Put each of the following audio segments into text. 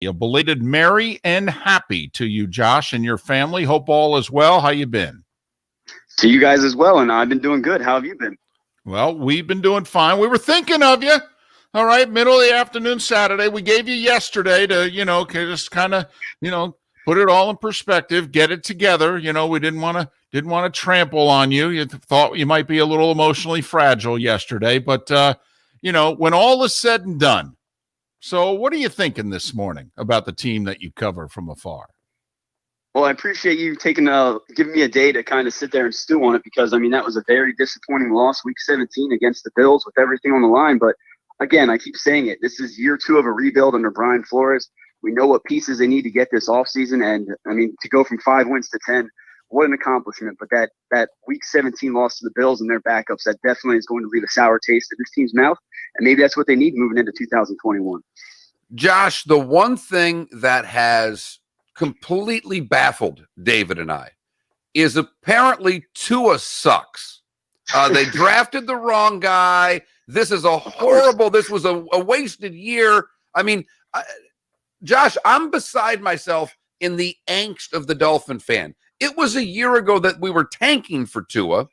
A belated merry and happy to you, Josh, and your family. Hope all is well. How you been? To you guys as well, and I've been doing good. How have you been? Well, we've been doing fine. We were thinking of you. All right, middle of the afternoon Saturday. We gave you yesterday to, just kind of, put it all in perspective, get it together. We didn't want to trample on you. You thought you might be a little emotionally fragile yesterday, but when all is said and done. So what are you thinking this morning about the team that you cover from afar? Well, I appreciate you giving me a day to kind of sit there and stew on it because, that was a very disappointing loss, Week 17 against the Bills with everything on the line. But, again, I keep saying it. This is year 2 of a rebuild under Brian Flores. We know what pieces they need to get this offseason. And, to go from 5 wins to 10, what an accomplishment. But that Week 17 loss to the Bills and their backups, that definitely is going to leave a sour taste in this team's mouth. And maybe that's what they need moving into 2021. Josh, the one thing that has completely baffled David and I is apparently Tua sucks. They drafted the wrong guy. This is this was a wasted year. Josh, I'm beside myself in the angst of the Dolphin fan. It was a year ago that we were tanking for Tua,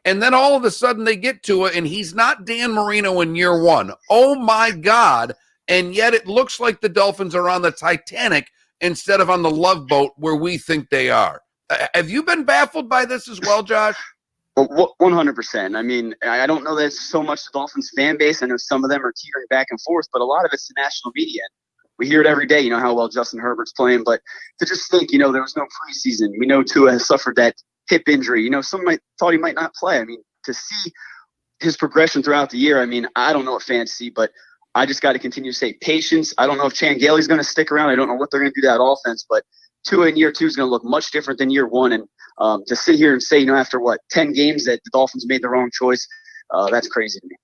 and then all of a sudden they get Tua, and he's not Dan Marino in year 1. Oh, my God. And yet it looks like the Dolphins are on the Titanic instead of on the Love Boat where we think they are. Have you been baffled by this as well, Josh? Well, 100%. I don't know that it's so much the Dolphins fan base. I know some of them are teetering back and forth, but a lot of it's the national media. We hear it every day, how well Justin Herbert's playing. But to just think, there was no preseason. We know Tua has suffered that hip injury. Some thought he might not play. To see his progression throughout the year, I don't know what fans see, but I just got to continue to say patience. I don't know if Chan Gailey's going to stick around. I don't know what they're going to do to that offense, but Tua in year 2 is going to look much different than year 1. And to sit here and say, after 10 games that the Dolphins made the wrong choice, that's crazy to me.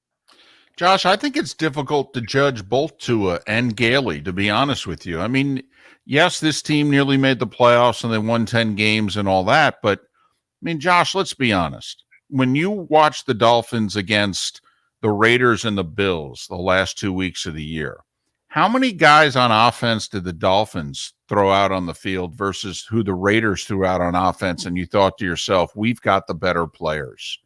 Josh, I think it's difficult to judge both Tua and Gailey, to be honest with you. Yes, this team nearly made the playoffs and they won 10 games and all that. But, Josh, let's be honest. When you watch the Dolphins against the Raiders and the Bills the last 2 weeks of the year, how many guys on offense did the Dolphins throw out on the field versus who the Raiders threw out on offense? And you thought to yourself, we've got the better players.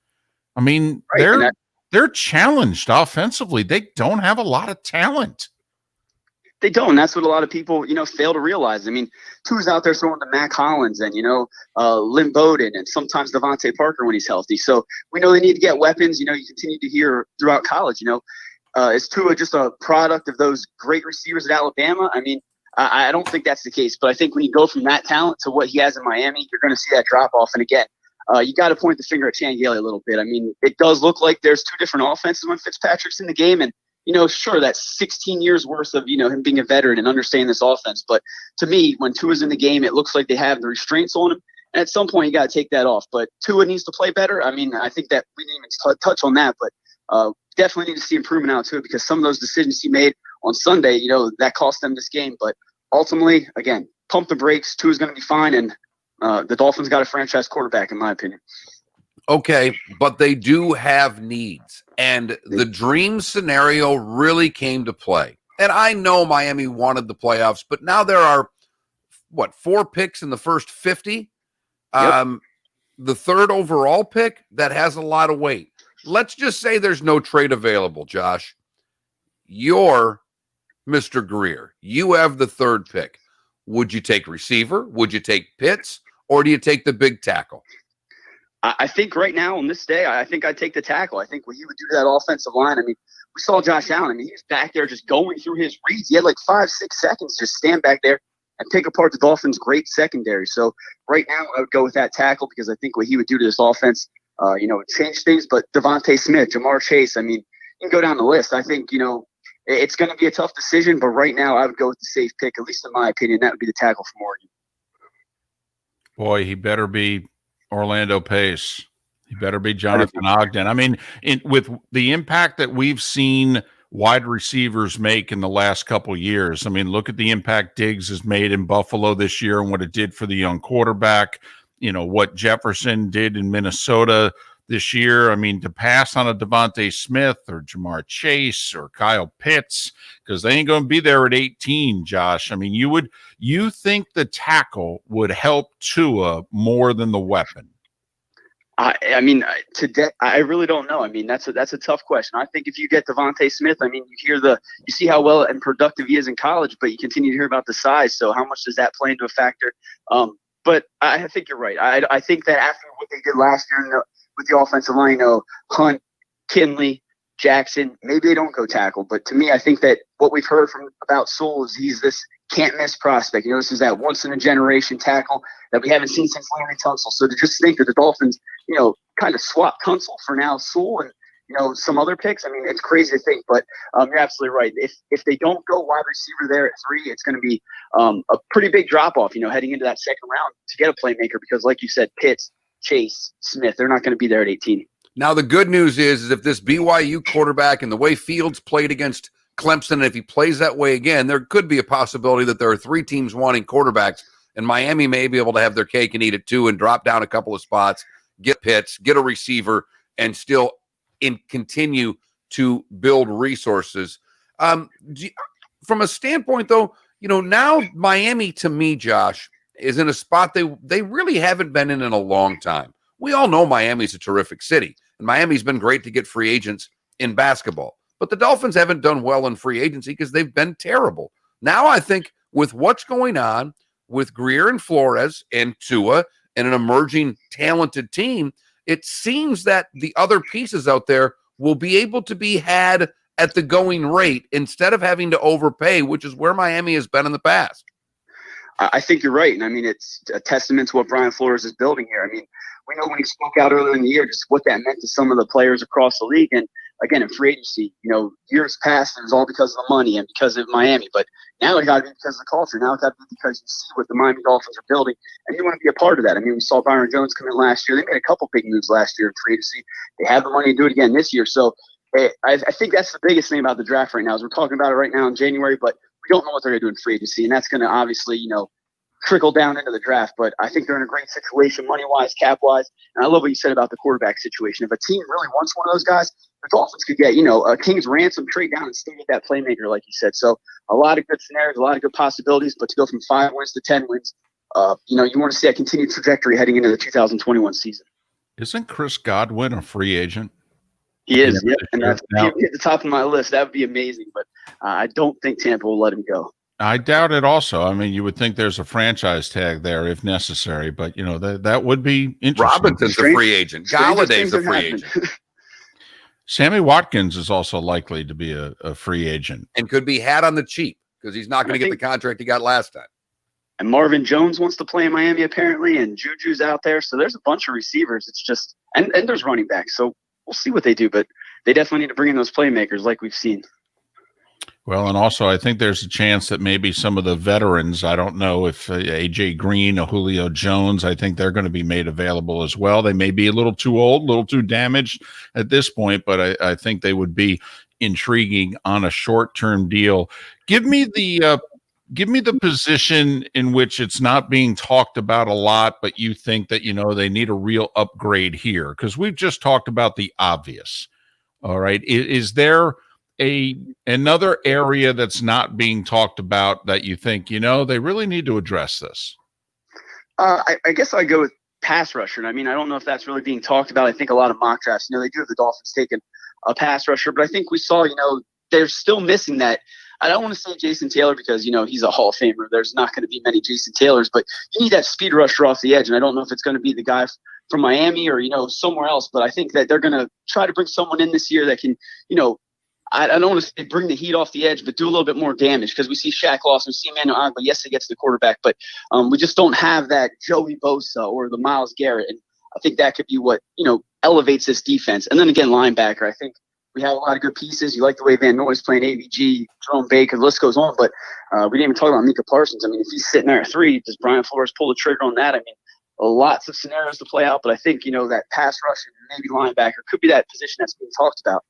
Right, they're challenged offensively. They don't have a lot of talent. They don't. And that's what a lot of people, fail to realize. Tua's out there throwing to Mac Hollins and, Lynn Bowden and sometimes Devontae Parker when he's healthy. So we know they need to get weapons. You continue to hear throughout college, is Tua just a product of those great receivers at Alabama? I don't think that's the case. But I think when you go from that talent to what he has in Miami, you're going to see that drop off. And again, you got to point the finger at Chan Gailey a little bit. It does look like there's 2 different offenses when Fitzpatrick's in the game. And, sure, that's 16 years worth of, him being a veteran and understanding this offense. But to me, when Tua's in the game, it looks like they have the restraints on him. And at some point, you got to take that off. But Tua needs to play better. I think that we didn't even touch on that. But definitely need to see improvement out to it because some of those decisions he made on Sunday, that cost them this game. But ultimately, again, pump the brakes. Tua's going to be fine. And the Dolphins got a franchise quarterback, in my opinion. Okay, but they do have needs. And the dream scenario really came to play. And I know Miami wanted the playoffs, but now there are, 4 picks in the first 50? Yep. The 3rd overall pick, that has a lot of weight. Let's just say there's no trade available, Josh. You're Mr. Greer. You have the 3rd pick. Would you take receiver? Would you take Pitts? Or do you take the big tackle? I think right now on this day, I think I'd take the tackle. I think what he would do to that offensive line, we saw Josh Allen. He was back there just going through his reads. He had 5-6 seconds to just stand back there and pick apart the Dolphins' great secondary. So right now I would go with that tackle because I think what he would do to this offense, change things. But Devontae Smith, Jamar Chase, you can go down the list. I think, it's going to be a tough decision, but right now I would go with the safe pick, at least in my opinion. That would be the tackle from Oregon. Boy, he better be Orlando Pace. He better be Jonathan Ogden. With the impact that we've seen wide receivers make in the last couple of years, look at the impact Diggs has made in Buffalo this year and what it did for the young quarterback. What Jefferson did in Minnesota this year. I mean, to pass on a Devontae Smith or Jamar Chase or Kyle Pitts, because they ain't going to be there at 18, Josh. I mean, you think the tackle would help Tua more than the weapon? I mean, today I really don't know. I mean, that's a tough question. I think if you get Devontae Smith, I mean, you see how well and productive he is in college, but you continue to hear about the size. So how much does that play into a factor? But I think you're right. I think that after what they did last year with the offensive line, Hunt, Kinley, Jackson, maybe they don't go tackle. But to me, I think that what we've heard about Sewell is he's this can't miss prospect. This is that once in a generation tackle that we haven't seen since Larry Tunsil. So to just think that the Dolphins, kind of swap Tunsil for now Sewell and some other picks. I mean, it's crazy to think, but you're absolutely right. If they don't go wide receiver there at 3, it's going to be a pretty big drop off. Heading into that second round to get a playmaker because, like you said, Pitts, Chase, Smith, they're not going to be there at 18. Now the good news is if this BYU quarterback and the way Fields played against Clemson, and if he plays that way again, there could be a possibility that there are 3 teams wanting quarterbacks, and Miami may be able to have their cake and eat it too and drop down a couple of spots, get Pitts, get a receiver, and still continue to build resources. From a standpoint, though, now Miami, to me, Josh, is in a spot they really haven't been in a long time. We all know Miami's a terrific city, and Miami's been great to get free agents in basketball. But the Dolphins haven't done well in free agency because they've been terrible. Now I think with what's going on with Greer and Flores and Tua and an emerging talented team, it seems that the other pieces out there will be able to be had at the going rate instead of having to overpay, which is where Miami has been in the past. I think you're right. And I mean, it's a testament to what Brian Flores is building here. I mean, we know when he spoke out earlier in the year, just what that meant to some of the players across the league. And again, in free agency, years past, it was all because of the money and because of Miami. But now it got to be because of the culture. Now it got to be because you see what the Miami Dolphins are building, and you want to be a part of that. I mean, we saw Byron Jones come in last year. They made a couple big moves last year in free agency. They have the money to do it again this year. So I think that's the biggest thing about the draft right now is we're talking about it right now in January, but we don't know what they're going to do in free agency, and that's going to obviously, trickle down into the draft. But I think they're in a great situation money-wise, cap-wise. And I love what you said about the quarterback situation. If a team really wants one of those guys, the Dolphins could get, a king's ransom, trade down and still get that playmaker, like you said. So a lot of good scenarios, a lot of good possibilities. But to go from 5 wins to 10 wins, you want to see a continued trajectory heading into the 2021 season. Isn't Chris Godwin a free agent? He is, yep. And that's at the top of my list. That would be amazing. But I don't think Tampa will let him go. I doubt it also. I mean, you would think there's a franchise tag there if necessary, but, that would be interesting. Robinson's a free agent. Galladay's a free agent. Sammy Watkins is also likely to be a free agent. And could be had on the cheap because he's not going to get the contract he got last time. And Marvin Jones wants to play in Miami apparently, and Juju's out there. So there's a bunch of receivers. It's just – and there's running backs. So we'll see what they do, but they definitely need to bring in those playmakers like we've seen. Well, and also I think there's a chance that maybe some of the veterans, I don't know if A.J. Green or Julio Jones, I think they're going to be made available as well. They may be a little too old, a little too damaged at this point, but I think they would be intriguing on a short-term deal. Give me the position in which it's not being talked about a lot, but you think that, they need a real upgrade here, because we've just talked about the obvious. All right. Is there another area that's not being talked about that you think, they really need to address this? I guess I go with pass rusher. And I mean, I don't know if that's really being talked about. I think a lot of mock drafts, they do have the Dolphins taking a pass rusher, but I think we saw, they're still missing that. I don't want to say Jason Taylor because, he's a Hall of Famer. There's not going to be many Jason Taylors, but you need that speed rusher off the edge. And I don't know if it's going to be the guy from Miami or, somewhere else, but I think that they're going to try to bring someone in this year that can, I don't want to say bring the heat off the edge, but do a little bit more damage because we see Shaq Lawson, we see Emmanuel Agba. Yes, he gets the quarterback, but we just don't have that Joey Bosa or the Myles Garrett. And I think that could be what, elevates this defense. And then again, linebacker, I think we have a lot of good pieces. You like the way Van Noy's playing AVG, Jerome Baker, the list goes on, but we didn't even talk about Micah Parsons. I mean, if he's sitting there at 3, does Brian Flores pull the trigger on that? I mean, lots of scenarios to play out, but I think, that pass rush and maybe linebacker could be that position that's being talked about.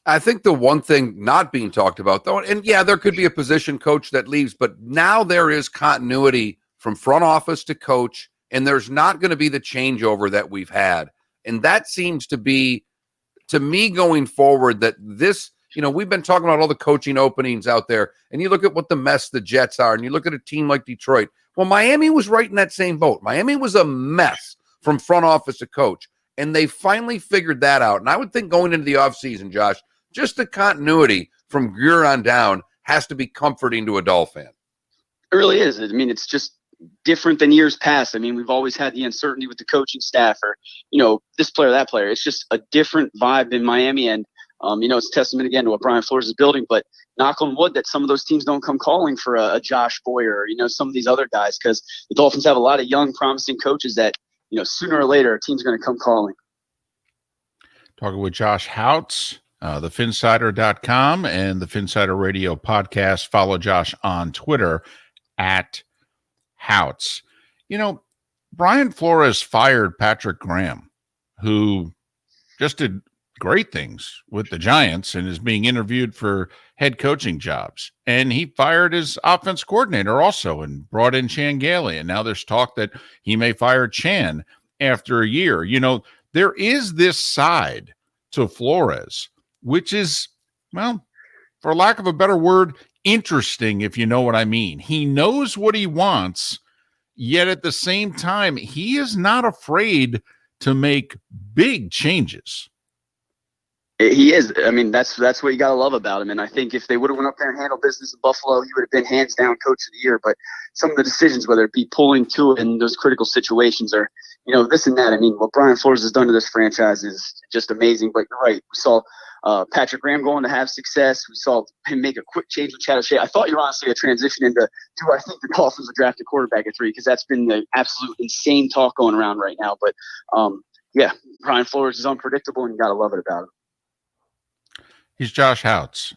I think the one thing not being talked about, though, and yeah, there could be a position coach that leaves, but now there is continuity from front office to coach, and there's not going to be the changeover that we've had And that seems to be, to me, going forward, that this, we've been talking about all the coaching openings out there, and you look at what the mess the Jets are, and you look at a team like Detroit. Well, Miami was right in that same boat. Miami was a mess from front office to coach, and they finally figured that out. And I would think going into the offseason, Josh, just the continuity from Greer on down has to be comforting to a Dolphin fan. It really is. I mean, it's just different than years past. I mean, we've always had the uncertainty with the coaching staff or, this player, that player. It's just a different vibe in Miami. And, it's a testament again to what Brian Flores is building, but knock on wood that some of those teams don't come calling for a Josh Boyer or, some of these other guys, because the Dolphins have a lot of young, promising coaches that, sooner or later, a team's going to come calling. Talking with Josh Houtz, thefinsider.com and the Finsider Radio podcast. Follow Josh on Twitter at Houtz. Brian Flores fired Patrick Graham, who just did great things with the Giants and is being interviewed for head coaching jobs. And he fired his offense coordinator also and brought in Chan Gailey. And now there's talk that he may fire Chan after a year. There is this side to Flores, which is, well, for lack of a better word, interesting, if you know what I mean. He knows what he wants, yet at the same time, he is not afraid to make big changes. He is. I mean, that's what you got to love about him. And I think if they would have went up there and handled business in Buffalo, he would have been hands down coach of the year. But some of the decisions, whether it be pulling to it in those critical situations or, this and that, I mean, what Brian Flores has done to this franchise is just amazing. But you're right. We saw Patrick Graham going to have success. We saw him make a quick change with Chad O'Shea. I thought you were honestly a transition into do I think the Dolphins would draft a quarterback at 3, because that's been the absolute insane talk going around right now. But, yeah, Brian Flores is unpredictable, and you got to love it about him. He's Josh Houtz,